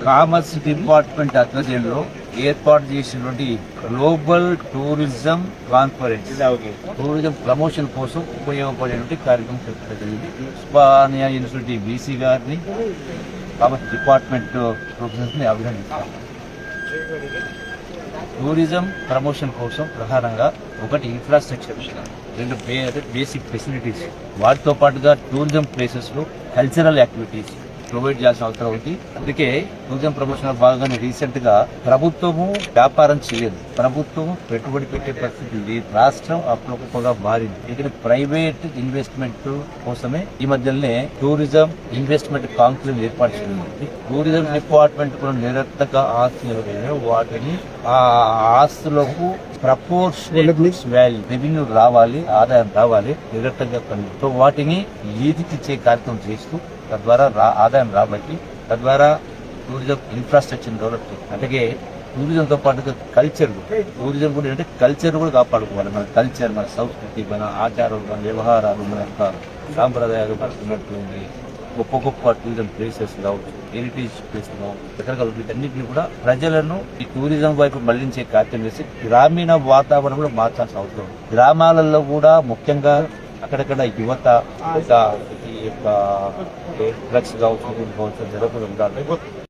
Commerce department ఆధ్వర్యంలో ఏర్పాటు చేసినటువంటి global tourism conference tourism promotion కోసం ఉపయోగపడేటువంటి కార్యక్రమం జరిగింది. ఉస్మానియా యూనివర్సిటీ వీసీ గారిని కామర్స్ డిపార్ట్మెంట్ ప్రొఫెసర్స్ ని అభినందిస్తాం. టూరిజం ప్రమోషన్ కోసం ప్రధానంగా ఒకటి ఇన్ఫ్రాస్ట్రక్చర్, రెండు బేసిక్ ఫెసిలిటీస్, వాటితో పాటుగా టూరిజం ప్లేసెస్ లో కల్చరల్ యాక్టివిటీస్ ప్రొవైడ్ చేయాల్సిన అవసరం ఉంది. అందుకే టూరిజం ప్రమోషన్ భాగంగా రీసెంట్ గా ప్రభుత్వము వ్యాపారం చేయలేదు, ప్రభుత్వం పెట్టుబడి పెట్టే పరిస్థితి లేదు, రాష్ట్రం అప్పుగా మారింది. ఇక్కడ ప్రైవేట్ ఇన్వెస్ట్మెంట్ కోసమే ఈ మధ్యనే టూరిజం ఇన్వెస్ట్మెంట్ కాంక్లేవ్ ఏర్పాటు చేసింది. టూరిజం డిపార్ట్మెంట్ కూడా నిరర్థక ఆస్తులు వాటిని ఆ ఆస్తులకు ప్రపోర్షనల్ వాల్యూ రెవెన్యూ రావాలి, ఆదాయం రావాలి, నిరర్థక పనులతో వాటిని ఈదికిచ్చే కార్యక్రమం చేస్తూ తద్వారా ఆదాయం రాబట్టి తద్వారా టూరిజం ఇన్ఫ్రాస్ట్రక్చర్ డెవలప్ చేయాలి. అలాగే టూరిజంతో పాటుగా కల్చర్, టూరిజం కూడా అంటే కల్చర్ కూడా కాపాడుకోవాలి. మన కల్చర్, మన సంస్కృతి, మన ఆచారాలు, మన వ్యవహారాలు, మన యొక్క సాంప్రదాయాలు పడుతున్నట్టుంది. గొప్ప గొప్ప టూరిజం ప్లేసెస్ కావచ్చు, హెరిటేజ్ ప్లేసెస్ కావచ్చు, రకరకాల వీటన్నిటిని కూడా ప్రజలను ఈ టూరిజం వైపు మళ్లించే కార్యక్రమం చేసి గ్రామీణ వాతావరణం కూడా మార్చాల్సిన అవసరం ఉంది. గ్రామాలలో కూడా ముఖ్యంగా అక్కడక్కడ యువత ఈ యొక్క డ్రగ్స్ కావచ్చు జరగకుండా ఉండాలి.